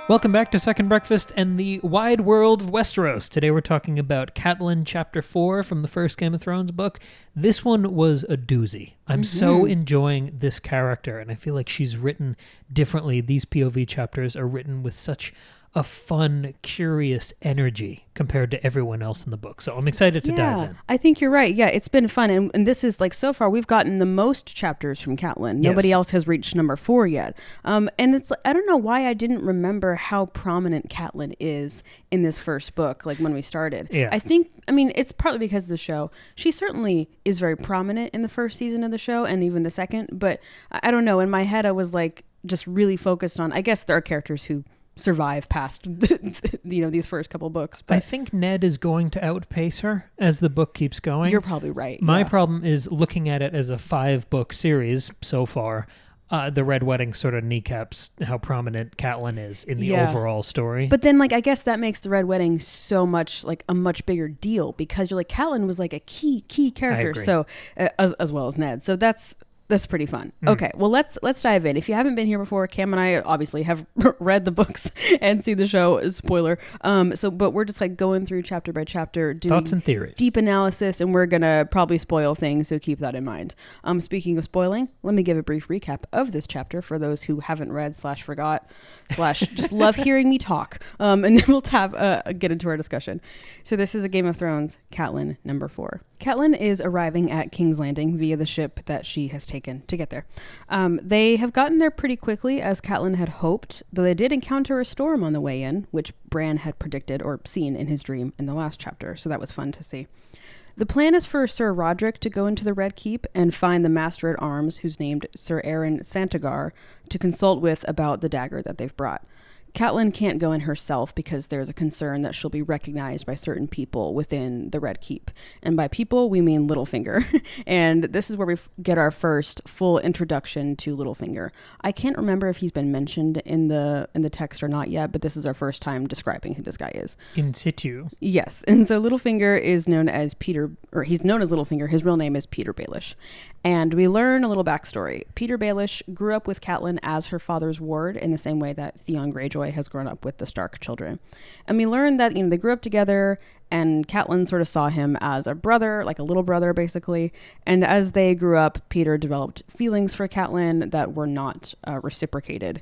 Welcome back to Second Breakfast and the wide world of Westeros. Today we're talking about Catelyn Chapter 4 from the first Game of Thrones book. This one was a doozy. I'm so enjoying this character, and I feel like she's written differently. These POV chapters are written with such a fun, curious energy compared to everyone else in the book. So I'm excited to dive in. I think you're right. Yeah, it's been fun. And this is like, so far, we've gotten the most chapters from Catelyn. Nobody else has reached number 4 yet. And it's, I don't know why I didn't remember how prominent Catelyn is in this first book, like when we started. Yeah. I mean, it's partly because of the show. She certainly is very prominent in the first season of the show and even the second. But I don't know. In my head, I was like just really focused on, I guess there are characters who survive past these first couple books, but I think Ned is going to outpace her as the book keeps going. You're probably right. My problem is looking at it as a 5-book series so far. The Red Wedding sort of kneecaps how prominent Catelyn is in the overall story. But then, like, I guess that makes the Red Wedding so much like a much bigger deal because you're like, Catelyn was like a key character, so as well as Ned. So that's pretty fun. Okay, well, let's dive in. If you haven't been here before, Cam and I obviously have read the books and seen the show. Spoiler. But we're just like going through chapter by chapter, doing thoughts and theories, deep analysis, and we're gonna probably spoil things, so keep that in mind. Speaking of spoiling, let me give a brief recap of this chapter for those who haven't read / forgot / just love hearing me talk. And then we'll get into our discussion. So this is a Game of Thrones Catelyn number 4. Catelyn is arriving at King's Landing via the ship that she has taken to get there. They have gotten there pretty quickly, as Catelyn had hoped, though they did encounter a storm on the way in, which Bran had predicted or seen in his dream in the last chapter, so that was fun to see. The plan is for Sir Roderick to go into the Red Keep and find the Master-at-Arms, who's named Sir Aaron Santagar, to consult with about the dagger that they've brought. Catelyn can't go in herself because there's a concern that she'll be recognized by certain people within the Red Keep. And by people, we mean Littlefinger. And this is where we get our first full introduction to Littlefinger. I can't remember if he's been mentioned in the text or not yet, but this is our first time describing who this guy is. In situ. Yes. And so Littlefinger is known as he's known as Littlefinger. His real name is Peter Baelish. And we learn a little backstory. Peter Baelish grew up with Catelyn as her father's ward in the same way that Theon Greyjoy has grown up with the Stark children. And we learned that, they grew up together, and Catelyn sort of saw him as a brother, like a little brother, basically. And as they grew up, Peter developed feelings for Catelyn that were not reciprocated.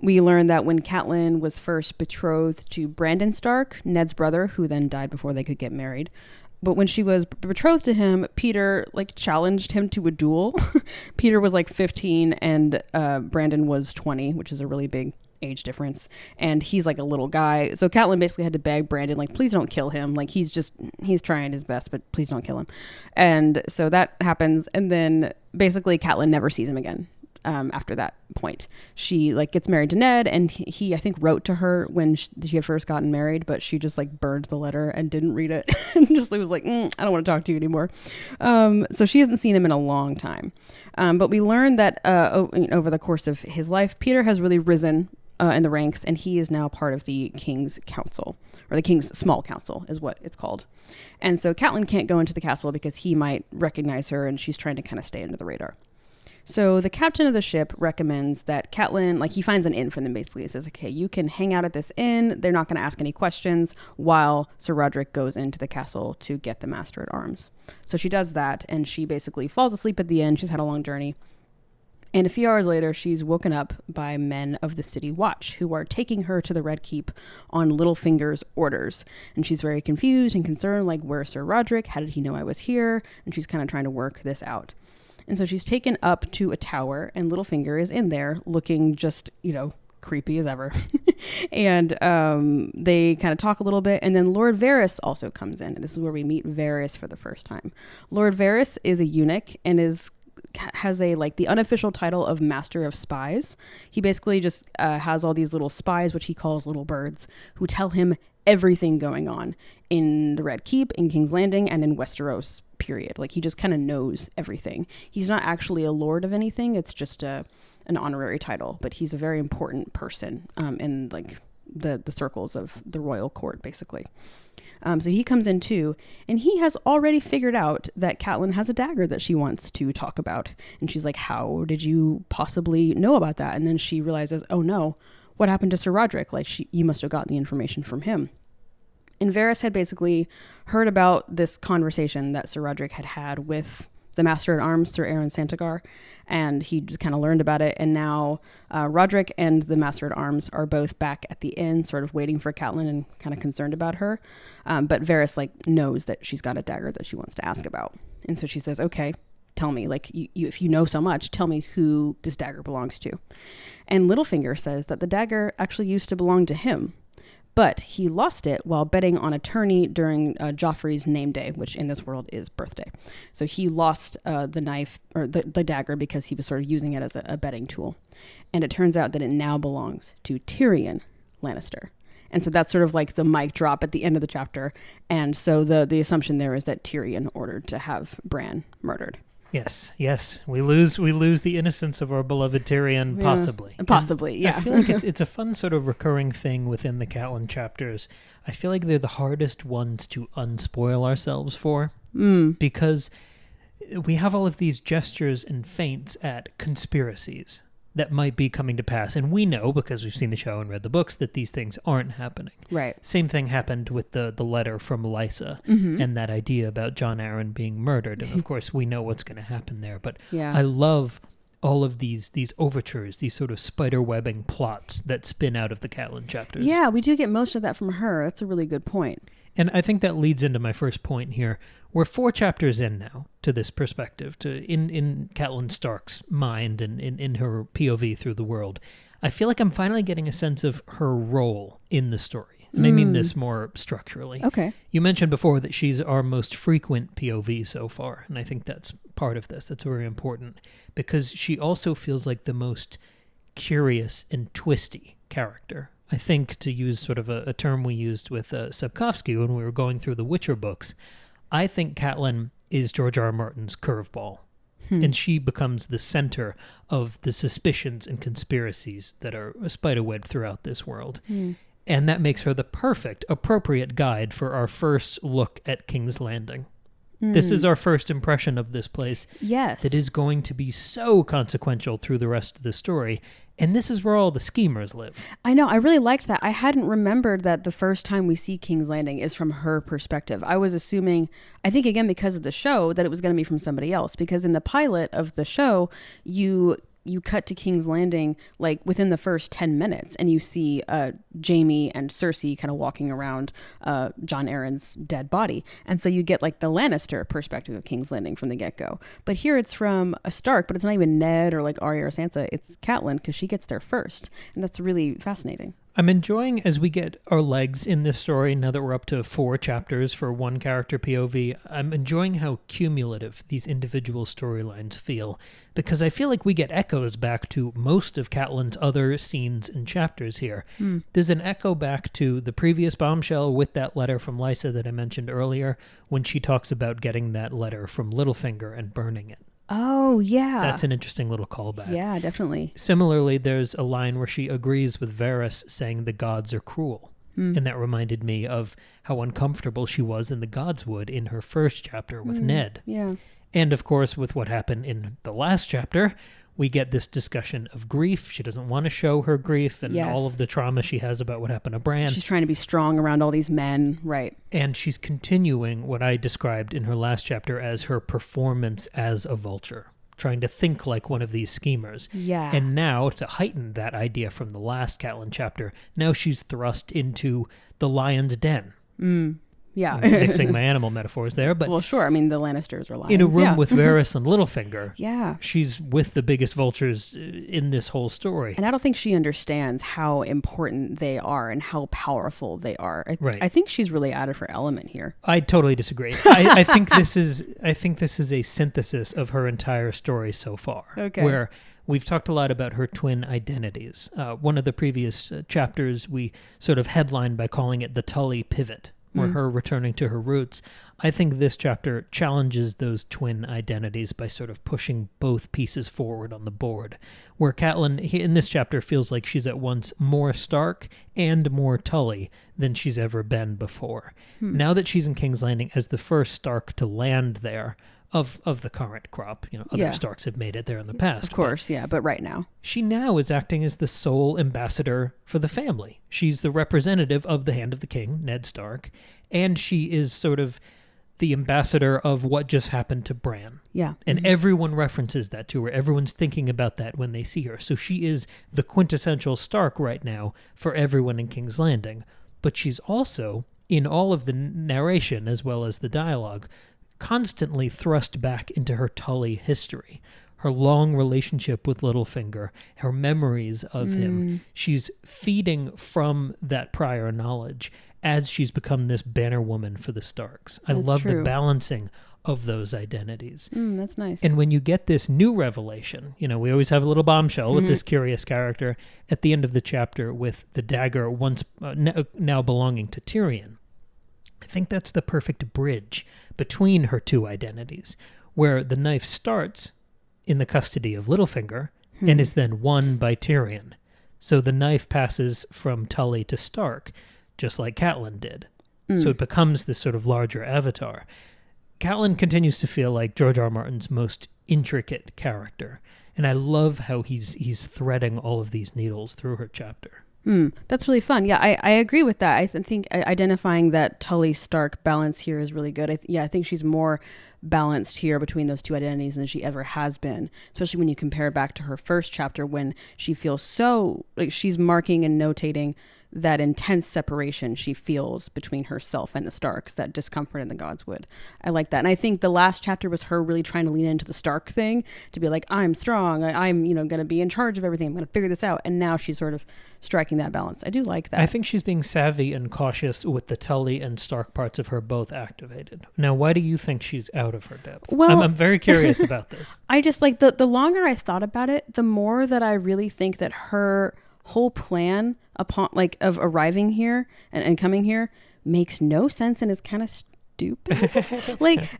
We learned that when Catelyn was first betrothed to Brandon Stark, Ned's brother, who then died before they could get married, but when she was betrothed to him, Peter challenged him to a duel. Peter was 15 and Brandon was 20, which is a really big age difference. And he's a little guy. So Catelyn basically had to beg Brandon, please don't kill him. He's trying his best, but please don't kill him. And so that happens. And then basically Catelyn never sees him again. After that point, she gets married to Ned, and he I think wrote to her when she had first gotten married, but she just burned the letter and didn't read it and just was like, I don't want to talk to you anymore. So she hasn't seen him in a long time. But we learned that over the course of his life, Peter has really risen in the ranks, and he is now part of the King's Council, or the King's Small Council is what it's called. And so Catelyn can't go into the castle because he might recognize her, and she's trying to kind of stay under the radar. So the captain of the ship recommends that Catelyn, he finds an inn for them basically. He says, okay, you can hang out at this inn. They're not going to ask any questions while Sir Roderick goes into the castle to get the Master-at-Arms. So she does that, and she basically falls asleep at the inn. She's had a long journey. And a few hours later, she's woken up by men of the City Watch who are taking her to the Red Keep on Littlefinger's orders. And she's very confused and concerned, where's Sir Roderick? How did he know I was here? And she's kind of trying to work this out. And so she's taken up to a tower, and Littlefinger is in there looking just, creepy as ever. And they kind of talk a little bit, and then Lord Varys also comes in, and this is where we meet Varys for the first time. Lord Varys is a eunuch and has the unofficial title of Master of Spies. He basically just has all these little spies, which he calls little birds, who tell him everything going on in the Red Keep, in King's Landing, and in Westeros, period. He just kind of knows everything. He's not actually a lord of anything. It's just an honorary title, but he's a very important person in the circles of the royal court, basically. So he comes in too, and he has already figured out that Catelyn has a dagger that she wants to talk about. And she's like, how did you possibly know about that? And then she realizes, oh no, what happened to Sir Roderick? Like, you must have gotten the information from him. And Varys had basically heard about this conversation that Sir Roderick had had with the Master at Arms, Sir Aaron Santagar, and he just kind of learned about it. And now Roderick and the Master at Arms are both back at the inn, sort of waiting for Catelyn and kind of concerned about her. But Varys knows that she's got a dagger that she wants to ask about, and so she says, "Okay, tell me. If you know so much, tell me who this dagger belongs to." And Littlefinger says that the dagger actually used to belong to him, but he lost it while betting on a tourney during Joffrey's name day, which in this world is birthday. So he lost the knife or the dagger because he was sort of using it as a betting tool. And it turns out that it now belongs to Tyrion Lannister. And so that's sort of like the mic drop at the end of the chapter. And so the assumption there is that Tyrion ordered to have Bran murdered. Yes. We lose the innocence of our beloved Tyrion, possibly. Possibly, yeah. I feel like it's a fun sort of recurring thing within the Catelyn chapters. I feel like they're the hardest ones to unspoil ourselves for, because we have all of these gestures and feints at conspiracies that might be coming to pass. And we know, because we've seen the show and read the books, that these things aren't happening. Right. Same thing happened with the letter from Lysa and that idea about Jon Arryn being murdered. And of course, we know what's going to happen there. But I love all of these overtures, these sort of spider-webbing plots that spin out of the Catelyn chapters. Yeah, we do get most of that from her. That's a really good point. And I think that leads into my first point here. We're 4 chapters in now to this perspective, in Catelyn Stark's mind and in her POV through the world. I feel like I'm finally getting a sense of her role in the story. And I mean this more structurally. Okay. You mentioned before that she's our most frequent POV so far, and I think that's part of this. That's very important, because she also feels like the most curious and twisty character. I think, to use sort of a term we used with Sapkowski when we were going through the Witcher books, I think Catelyn is George R. R. Martin's Curveball. And she becomes the center of the suspicions and conspiracies that are spiderwebbed throughout this world. And that makes her the perfect, appropriate guide for our first look at King's Landing. This is our first impression of this place. Yes. That is going to be so consequential through the rest of the story. And this is where all the schemers live. I know. I really liked that. I hadn't remembered that the first time we see King's Landing is from her perspective. I was assuming, I think again because of the show, that it was going to be from somebody else. Because in the pilot of the show, you cut to King's Landing within the first 10 minutes, and you see Jaime and Cersei kind of walking around Jon Arryn's dead body. And so you get the Lannister perspective of King's Landing from the get-go. But here it's from a Stark, but it's not even Ned or Arya or Sansa. It's Catelyn, because she gets there first. And that's really fascinating. I'm enjoying, as we get our legs in this story, now that we're up to 4 chapters for one character POV, I'm enjoying how cumulative these individual storylines feel, because I feel like we get echoes back to most of Catelyn's other scenes and chapters here. There's an echo back to the previous bombshell with that letter from Lysa that I mentioned earlier, when she talks about getting that letter from Littlefinger and burning it. Oh, yeah. That's an interesting little callback. Yeah, definitely. Similarly, there's a line where she agrees with Varys saying the gods are cruel. And that reminded me of how uncomfortable she was in the Godswood in her first chapter with Ned. Yeah. And of course, with what happened in the last chapter, we get this discussion of grief. She doesn't want to show her grief and all of the trauma she has about what happened to Bran. She's trying to be strong around all these men, right? And she's continuing what I described in her last chapter as her performance as a vulture, trying to think like one of these schemers. Yeah. And now, to heighten that idea from the last Catelyn chapter, now she's thrust into the lion's den. Yeah. Mixing my animal metaphors there, but well, sure. I mean, the Lannisters are lions. in a room with Varys and Littlefinger, yeah, she's with the biggest vultures in this whole story. And I don't think she understands how important they are and how powerful they are. Right. I think she's really out of her element here. I totally disagree. I think this is a synthesis of her entire story so far. Okay. Where we've talked a lot about her twin identities. One of the previous chapters we sort of headlined by calling it the Tully pivot, or her returning to her roots. I think this chapter challenges those twin identities by sort of pushing both pieces forward on the board, where Catelyn, in this chapter, feels like she's at once more Stark and more Tully than she's ever been before. Now that she's in King's Landing as the first Stark to land there, of the current crop. Other Starks have made it there in the past. Of course, but right now. She now is acting as the sole ambassador for the family. She's the representative of the Hand of the King, Ned Stark, and she is sort of the ambassador of what just happened to Bran. Yeah. And everyone references that to her. Everyone's thinking about that when they see her. So she is the quintessential Stark right now for everyone in King's Landing. But she's also, in all of the narration as well as the dialogue, constantly thrust back into her Tully history. Her long relationship with Littlefinger, her memories of him. She's feeding from that prior knowledge as she's become this banner woman for the Starks. I love the balancing of those identities. That's nice. And when you get this new revelation, we always have a little bombshell with this curious character at the end of the chapter with the dagger once now belonging to Tyrion. I think that's the perfect bridge between her two identities, where the knife starts in the custody of Littlefinger and is then won by Tyrion. So the knife passes from Tully to Stark, just like Catelyn did. So it becomes this sort of larger avatar. Catelyn continues to feel like George R. R. Martin's most intricate character, and I love how he's threading all of these needles through her chapter. That's really fun. Yeah, I agree with that. I think identifying that Tully Stark balance here is really good. I think she's more balanced here between those two identities than she ever has been, especially when you compare back to her first chapter when she feels so like she's marking and notating that intense separation she feels between herself and the Starks, that discomfort in the Godswood. I like that. And I think the last chapter was her really trying to lean into the Stark thing, to be like, I'm strong, I'm going to be in charge of everything, I'm going to figure this out. And now she's sort of striking that balance. I do like that. I think she's being savvy and cautious with the Tully and Stark parts of her both activated. Now, why do you think she's out of her depth? Well, I'm very curious about this. I just like the longer I thought about it, the more that I really think that her whole plan of arriving here and coming here makes no sense and is kind of stupid.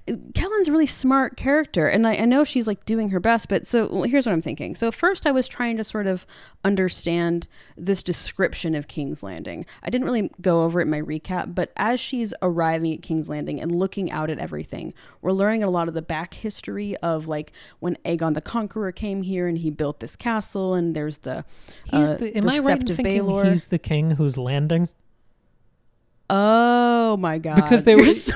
Catelyn's a really smart character, and I know she's doing her best, but here's what I'm thinking. So first I was trying to sort of understand this description of King's Landing. I didn't really go over it in my recap, but as she's arriving at King's Landing and looking out at everything, we're learning a lot of the back history of when Aegon the Conqueror came here and he built this castle, and there's am I right in thinking Baelor. He's the king who's landing? Oh my God! Because there's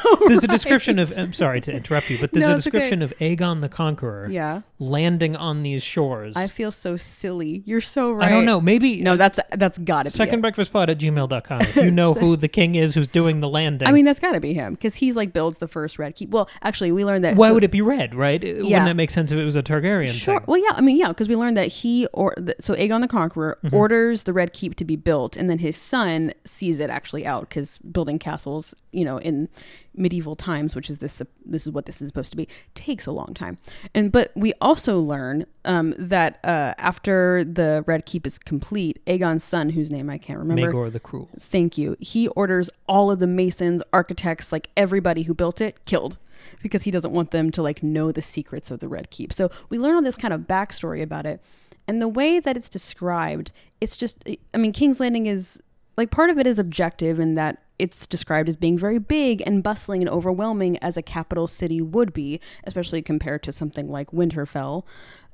a description of. I'm sorry to interrupt you, but there's a description of Aegon the Conqueror, landing on these shores. I feel so silly. You're so right. I don't know. Maybe no. That's gotta be secondbreakfastpod@gmail.com. If you know who the king is who's doing the landing, I mean that's gotta be him because he's builds the first Red Keep. Well, actually, we learned that. Why would it be red? Right? Wouldn't that make sense if it was a Targaryen thing? Well, yeah. Because we learned that so Aegon the Conqueror orders the Red Keep to be built, and then his son sees it actually out because building castles, in medieval times, which is this is what this is supposed to be, takes a long time. But we also learn that after the Red Keep is complete, Aegon's son, whose name I can't remember, Maegor the Cruel. Thank you. He orders all of the masons, architects, everybody who built it, killed. Because he doesn't want them to know the secrets of the Red Keep. So we learn all this kind of backstory about it. And the way that it's described, it's just, King's Landing is, part of it is objective in that it's described as being very big and bustling and overwhelming as a capital city would be, especially compared to something like Winterfell.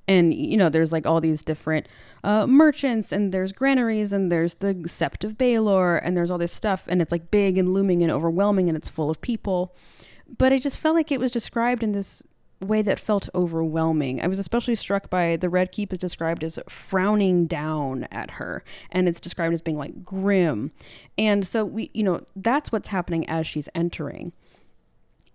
And, there's all these different merchants, and there's granaries, and there's the Sept of Baelor, and there's all this stuff. And it's big and looming and overwhelming, and it's full of people. But I just felt like it was described in this way that felt overwhelming. I was especially struck by the Red Keep is described as frowning down at her, and it's described as being grim. And so that's what's happening as she's entering.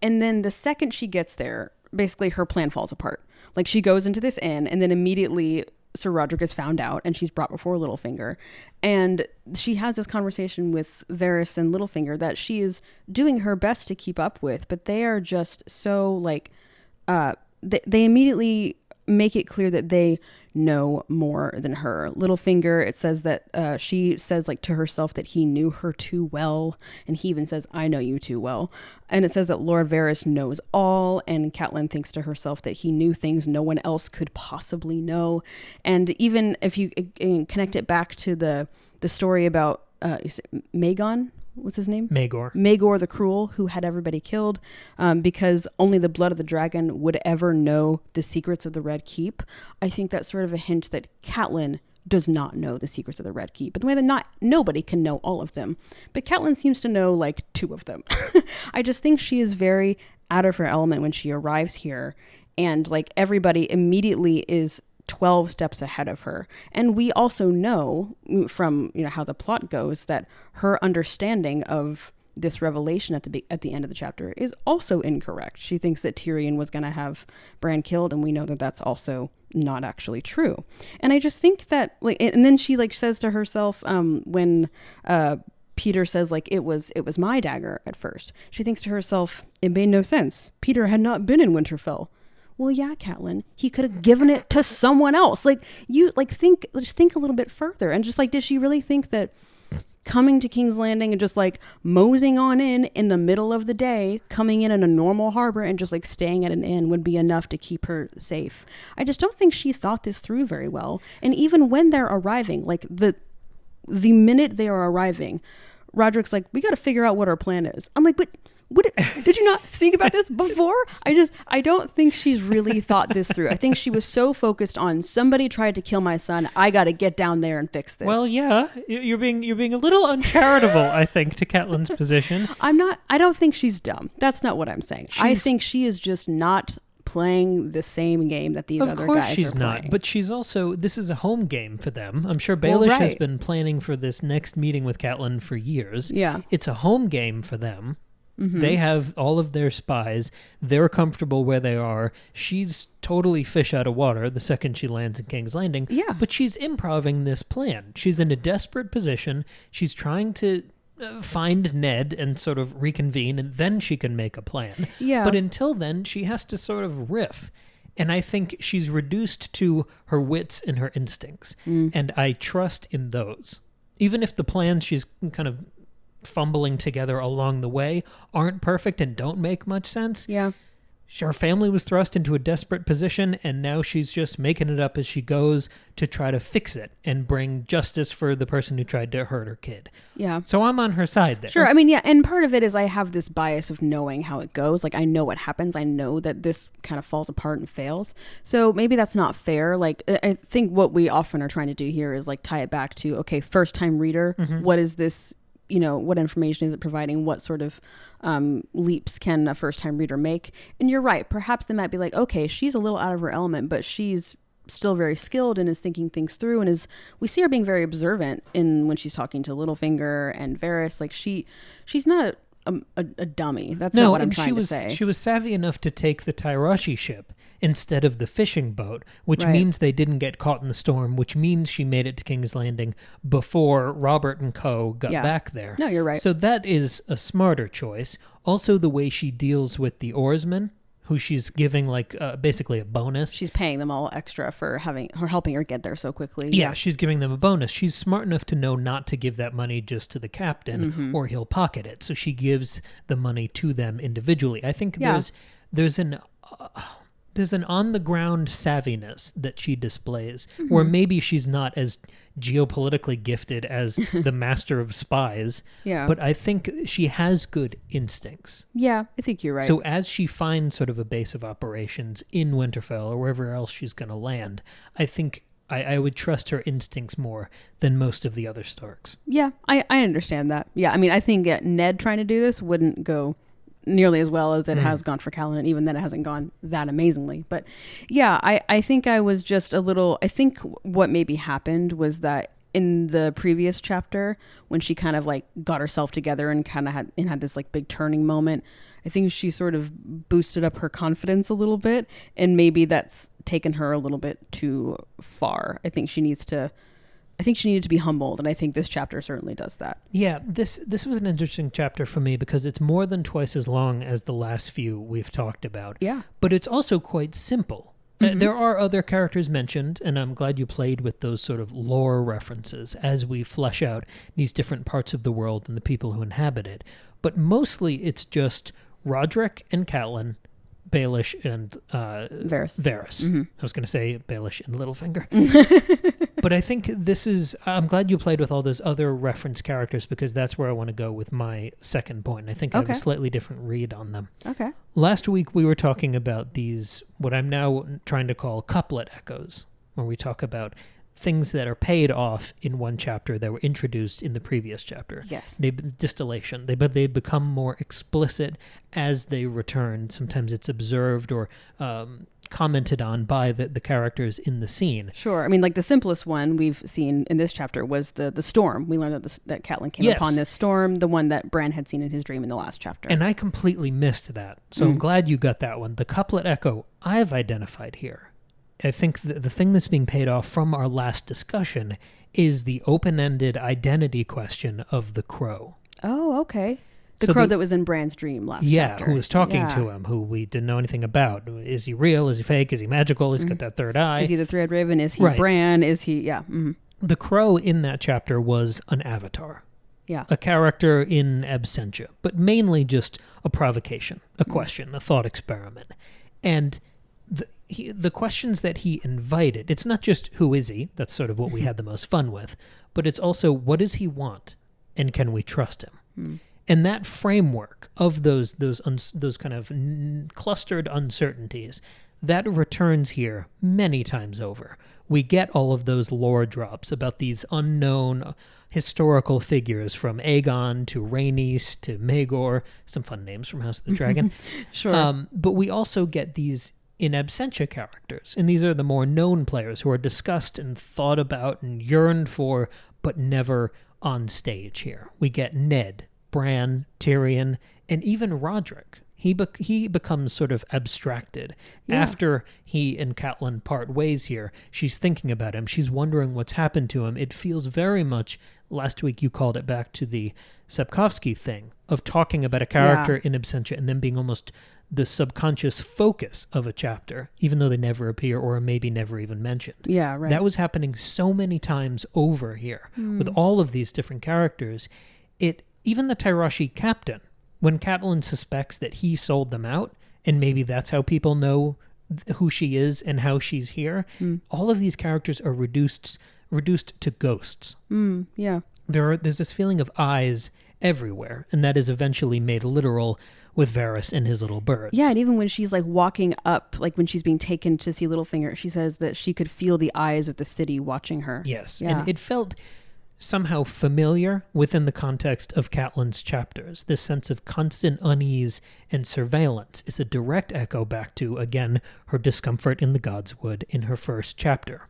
And then the second she gets there, basically her plan falls apart. She goes into this inn, and then immediately Sir Roderick is found out, and she's brought before Littlefinger. And she has this conversation with Varys and Littlefinger that she is doing her best to keep up with, but they are just so they immediately make it clear that they know more than her. Littlefinger, it says that she says to herself that he knew her too well, and he even says, I know you too well. And it says that Lord Varys knows all, and Catelyn thinks to herself that he knew things no one else could possibly know. And even if you connect it back to the story about Maegor, what's his name? Maegor the Cruel, who had everybody killed, because only the blood of the dragon would ever know the secrets of the Red Keep. I think that's sort of a hint that Catelyn does not know the secrets of the Red Keep, but the way that nobody can know all of them. But Catelyn seems to know like 2 of them. I just think she is very out of her element when she arrives here, and like everybody immediately is 12 steps ahead of her. And we also know from, how the plot goes that her understanding of this revelation at the end of the chapter is also incorrect. She thinks that Tyrion was going to have Bran killed, and we know that that's also not actually true. And I just think that and then she says to herself when Peter says it was my dagger at first, she thinks to herself, it made no sense. Peter had not been in Winterfell. Well, yeah, Catelyn, he could have given it to someone else. Just think a little bit further. And just did she really think that coming to King's Landing and just moseying on in the middle of the day, coming in a normal harbor and just staying at an inn would be enough to keep her safe? I just don't think she thought this through very well. And even when they're arriving, the minute they are arriving, Roderick's we got to figure out what our plan is. I'm but did you not think about this before? I don't think she's really thought this through. I think she was so focused on somebody tried to kill my son. I got to get down there and fix this. Well, yeah, you're being a little uncharitable, I think, to Catelyn's position. I don't think she's dumb. That's not what I'm saying. I think she is just not playing the same game that these other guys are playing. Of course she's not, but she's also, this is a home game for them. I'm sure Baelish has been planning for this next meeting with Catelyn for years. Yeah. It's a home game for them. Mm-hmm. They have all of their spies. They're comfortable where they are. She's totally fish out of water the second she lands in King's Landing. Yeah. But she's improvising this plan. She's in a desperate position. She's trying to find Ned and sort of reconvene, and then she can make a plan. Yeah. But until then, she has to sort of riff. And I think she's reduced to her wits and her instincts. And I trust in those. Even if the plans she's kind of fumbling together along the way aren't perfect and don't make much sense. Yeah. Her family was thrust into a desperate position, and now she's just making it up as she goes to try to fix it and bring justice for the person who tried to hurt her kid. Yeah. So I'm on her side there. Sure. I mean, yeah. And part of it is I have this bias of knowing how it goes. I know what happens. I know that this kind of falls apart and fails. So maybe that's not fair. I think what we often are trying to do here is tie it back to, okay, first time reader, what is this? What information is it providing? What sort of leaps can a first-time reader make? And you're right. Perhaps they might be okay, she's a little out of her element, but she's still very skilled and is thinking things through, and we see her being very observant when she's talking to Littlefinger and Varys. She's not a dummy. That's not what I'm trying to say. She was savvy enough to take the Tyroshi ship instead of the fishing boat, which means they didn't get caught in the storm, which means she made it to King's Landing before Robert and co. got back there. No, you're right. So that is a smarter choice. Also, the way she deals with the oarsmen, who she's giving basically a bonus. She's paying them all extra for helping her get there so quickly. Yeah, she's giving them a bonus. She's smart enough to know not to give that money just to the captain or he'll pocket it. So she gives the money to them individually. I think there's an on-the-ground savviness that she displays, where maybe she's not as geopolitically gifted as the master of spies, but I think she has good instincts. Yeah, I think you're right. So as she finds sort of a base of operations in Winterfell or wherever else she's going to land, I think I would trust her instincts more than most of the other Starks. Yeah, I understand that. Yeah, I mean, I think Ned trying to do this wouldn't go nearly as well as it has gone for Catelyn, and even then it hasn't gone that amazingly. But yeah, I think I was just a little, I think what maybe happened was that in the previous chapter, when she kind of got herself together and kind of had this big turning moment, I think she sort of boosted up her confidence a little bit, and maybe that's taken her a little bit too far. I think she needed to be humbled, and I think this chapter certainly does that. Yeah, this was an interesting chapter for me because it's more than twice as long as the last few we've talked about. Yeah. But it's also quite simple. There are other characters mentioned, and I'm glad you played with those sort of lore references as we flesh out these different parts of the world and the people who inhabit it. But mostly it's just Roderick and Catelyn Baelish and Varys. I was going to say Baelish and Littlefinger. But I think I'm glad you played with all those other reference characters, because that's where I want to go with my second point. I think I have a slightly different read on them. Okay. Last week we were talking about these, what I'm now trying to call couplet echoes, where we talk about things that are paid off in one chapter that were introduced in the previous chapter. Yes. Distillation. They become more explicit as they return. Sometimes it's observed or commented on by the characters in the scene. Sure. I mean, like the simplest one we've seen in this chapter was the storm. We learned that Catelyn came upon this storm, the one that Bran had seen in his dream in the last chapter. And I completely missed that. So I'm glad you got that one. The couplet echo I've identified here. I think the thing that's being paid off from our last discussion is the open-ended identity question of the crow. Oh, okay. The crow that was in Bran's dream last chapter. Yeah, who was talking to him, who we didn't know anything about. Is he real? Is he fake? Is he magical? He's got that third eye. Is he the Thread Raven? Is he Bran? Is he... Yeah. Mm-hmm. The crow in that chapter was an avatar. Yeah. A character in absentia, but mainly just a provocation, a question, a thought experiment. And the questions that he invited, it's not just who is he, that's sort of what we had the most fun with, but it's also what does he want and can we trust him? And that framework of those kind of clustered uncertainties, that returns here many times over. We get all of those lore drops about these unknown historical figures, from Aegon to Rhaenys to Maegor, some fun names from House of the Dragon. Sure. But we also get these in absentia characters, and these are the more known players who are discussed and thought about and yearned for, but never on stage here. We get Ned, Bran, Tyrion, and even Roderick. He becomes sort of abstracted. After he and Catelyn part ways here, she's thinking about him. She's wondering what's happened to him. It feels very much, last week you called it back to the Sapkowski thing, of talking about a character in absentia and then being almost the subconscious focus of a chapter, even though they never appear or maybe never even mentioned. Yeah, right. That was happening so many times over here with all of these different characters. Even the Tyroshi captain, when Catelyn suspects that he sold them out, and maybe that's how people know who she is and how she's here, all of these characters are reduced to ghosts. Yeah. There's this feeling of eyes everywhere, and that is eventually made literal with Varys and his little birds. Yeah, and even when she's like walking up, like when she's being taken to see Littlefinger, she says that she could feel the eyes of the city watching her. Yes, and it felt somehow familiar within the context of Catelyn's chapters. This sense of constant unease and surveillance is a direct echo back to, again, her discomfort in the Godswood in her first chapter.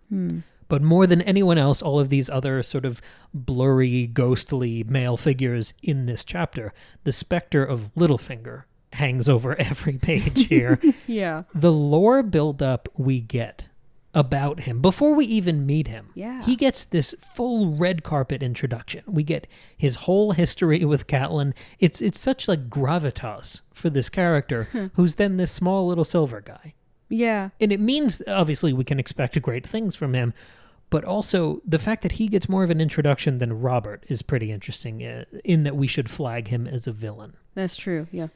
But more than anyone else, all of these other sort of blurry, ghostly male figures in this chapter, the specter of Littlefinger hangs over every page here. Yeah. The lore build-up we get about him before we even meet him. Yeah. He gets this full red carpet introduction. We get his whole history with Catelyn. It's such like gravitas for this character who's then this small little silver guy. Yeah. And it means, obviously, we can expect great things from him, but also the fact that he gets more of an introduction than Robert is pretty interesting, in that we should flag him as a villain. That's true, yeah.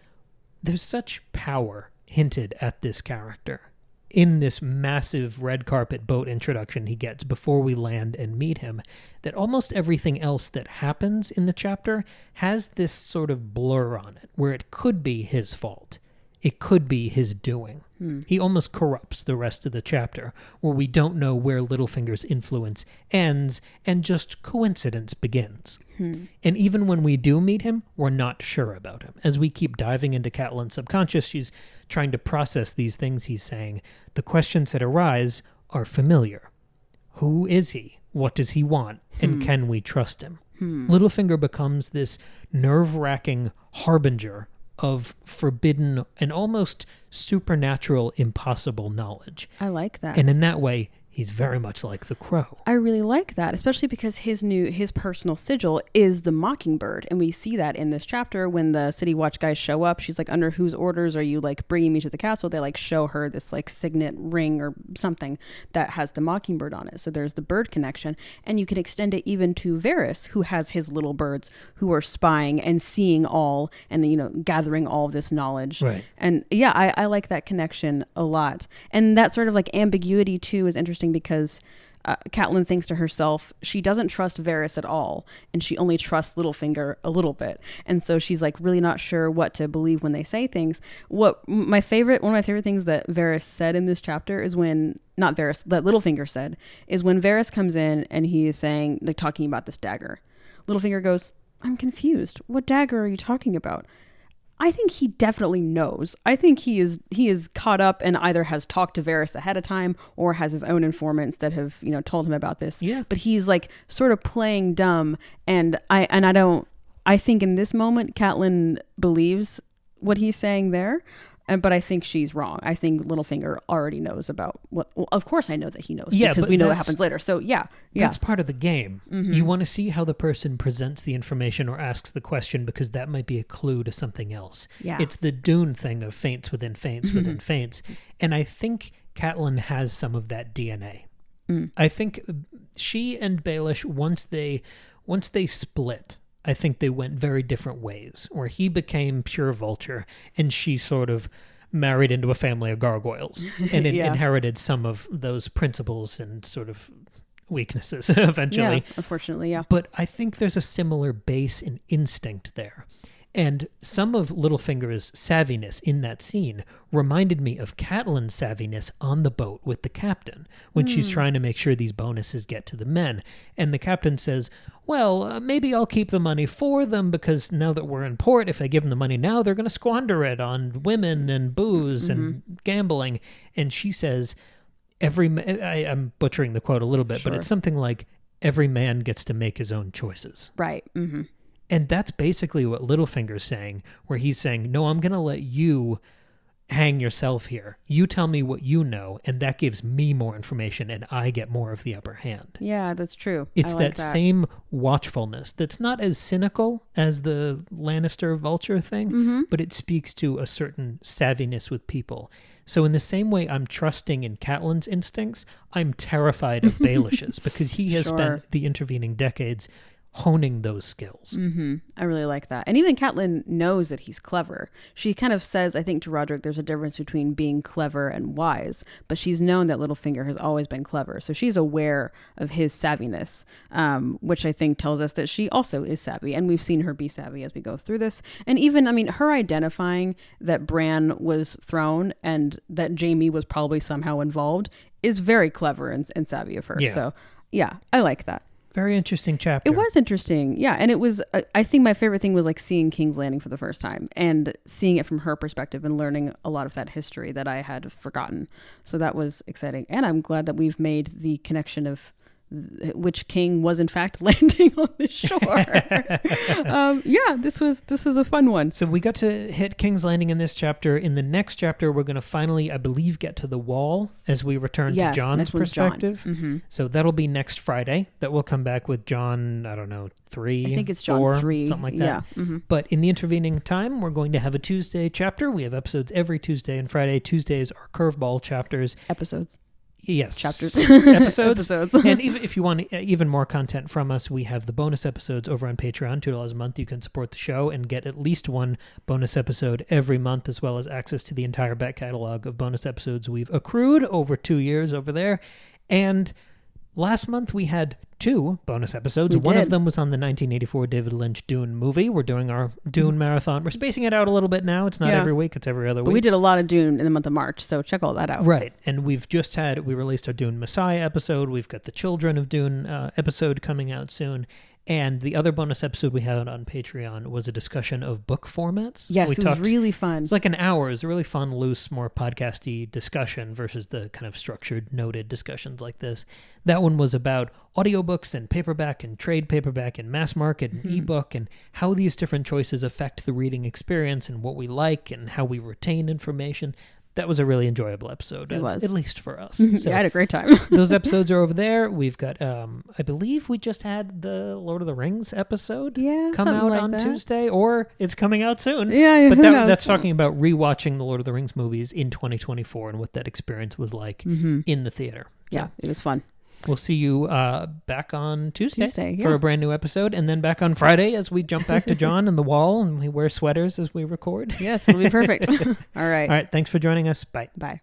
There's such power hinted at this character in this massive red carpet boat introduction he gets before we land and meet him, that almost everything else that happens in the chapter has this sort of blur on it, where it could be his fault. It could be his doing. He almost corrupts the rest of the chapter, where we don't know where Littlefinger's influence ends and just coincidence begins. And even when we do meet him, we're not sure about him. As we keep diving into Catelyn's subconscious, she's trying to process these things he's saying. The questions that arise are familiar. Who is he? What does he want? And can we trust him? Littlefinger becomes this nerve-wracking harbinger of forbidden and almost supernatural, impossible knowledge. I like that. And in that way, he's very much like the crow. I really like that, especially because his personal sigil is the mockingbird. And we see that in this chapter when the City Watch guys show up. She's like, under whose orders are you like bringing me to the castle? They like show her this like signet ring or something that has the mockingbird on it. So there's the bird connection. And you can extend it even to Varys, who has his little birds who are spying and seeing all and, you know, gathering all of this knowledge. Right. And yeah, I like that connection a lot. And that sort of like ambiguity too is interesting because Catelyn thinks to herself she doesn't trust Varys at all, and she only trusts Littlefinger a little bit, and so she's like really not sure what to believe when they say things. One of my favorite things that Varys said in this chapter is when that Littlefinger said is when Varys comes in and he is saying, like, talking about this dagger. Littlefinger goes, "I'm confused. What dagger are you talking about?" I think he definitely knows. I think he is caught up and either has talked to Varys ahead of time or has his own informants that have, you know, told him about this. Yeah. But he's like sort of playing dumb, and I think in this moment Catelyn believes what he's saying there. But I think she's wrong. I think Littlefinger already knows about what. Well, of course, I know that he knows because we know what happens later. So yeah. That's part of the game. Mm-hmm. You want to see how the person presents the information or asks the question because that might be a clue to something else. Yeah. It's the Dune thing of feints within feints within feints, and I think Catelyn has some of that DNA. I think she and Baelish once they split, I think they went very different ways, where he became pure vulture and she sort of married into a family of gargoyles and inherited some of those principles and sort of weaknesses eventually. Yeah, unfortunately, yeah. But I think there's a similar base and instinct there. And some of Littlefinger's savviness in that scene reminded me of Catelyn's savviness on the boat with the captain when she's trying to make sure these bonuses get to the men. And the captain says, well, maybe I'll keep the money for them because now that we're in port, if I give them the money now, they're going to squander it on women and booze and gambling. And she says, I'm butchering the quote a little bit, but it's something like, every man gets to make his own choices. Right. Mm-hmm. And that's basically what Littlefinger's saying, where he's saying, no, I'm going to let you hang yourself here. You tell me what you know, and that gives me more information, and I get more of the upper hand. Yeah, that's true. It's that same watchfulness that's not as cynical as the Lannister vulture thing, but it speaks to a certain savviness with people. So in the same way I'm trusting in Catelyn's instincts, I'm terrified of Baelish's because he has spent the intervening decades honing those skills. I really like that. And even Catelyn knows that he's clever. She kind of says, I think to Roderick, there's a difference between being clever and wise, but she's known that Littlefinger has always been clever. So she's aware of his savviness, which I think tells us that she also is savvy. And we've seen her be savvy as we go through this. And even, I mean, her identifying that Bran was thrown and that Jaime was probably somehow involved is very clever and savvy of her. Yeah. So yeah, I like that. Very interesting chapter. It was interesting. Yeah. And it was, I think my favorite thing was like seeing King's Landing for the first time and seeing it from her perspective and learning a lot of that history that I had forgotten. So that was exciting. And I'm glad that we've made the connection of which king was in fact landing on the shore. Yeah, this was a fun one. So we got to hit King's Landing in this chapter. In the next chapter, we're going to finally, I believe, get to the wall as we return to Jon's perspective. Jon. So that'll be next Friday that we'll come back with Jon, I don't know, 3, I think it's 4, Jon 3. something like that. Yeah. But in the intervening time, we're going to have a Tuesday chapter. We have episodes every Tuesday and Friday. Tuesdays are Curveball chapters. Episodes. Yes. Chapters. Episodes. Episodes. And even if you want even more content from us, we have the bonus episodes over on Patreon. $2 a month. You can support the show and get at least one bonus episode every month, as well as access to the entire back catalog of bonus episodes we've accrued over 2 years over there. And last month we had 2 bonus episodes. One of them was on the 1984 David Lynch Dune movie. We're doing our Dune marathon. We're spacing it out a little bit now. It's not every week. It's every other week. But we did a lot of Dune in the month of March, so check all that out. Right. And we released our Dune Messiah episode. We've got the Children of Dune episode coming out soon. And the other bonus episode we had on Patreon was a discussion of book formats. Yes, it was really fun. It's like an hour. It was a really fun, loose, more podcasty discussion versus the kind of structured, noted discussions like this. That one was about audiobooks and paperback and trade paperback and mass market and ebook and how these different choices affect the reading experience and what we like and how we retain information. that was a really enjoyable episode. It was. At least for us. Yeah, I had a great time. Those episodes are over there. We've got, I believe we just had the Lord of the Rings episode come out like on that. Tuesday, or it's coming out soon. Yeah, but who knows? that's talking about rewatching the Lord of the Rings movies in 2024 and what that experience was like in the theater. Yeah, it was fun. We'll see you back on Tuesday yeah. for a brand new episode, and then back on Friday as we jump back to John and the wall, and we wear sweaters as we record. Yes, it'll be perfect. All right. All right. Thanks for joining us. Bye. Bye.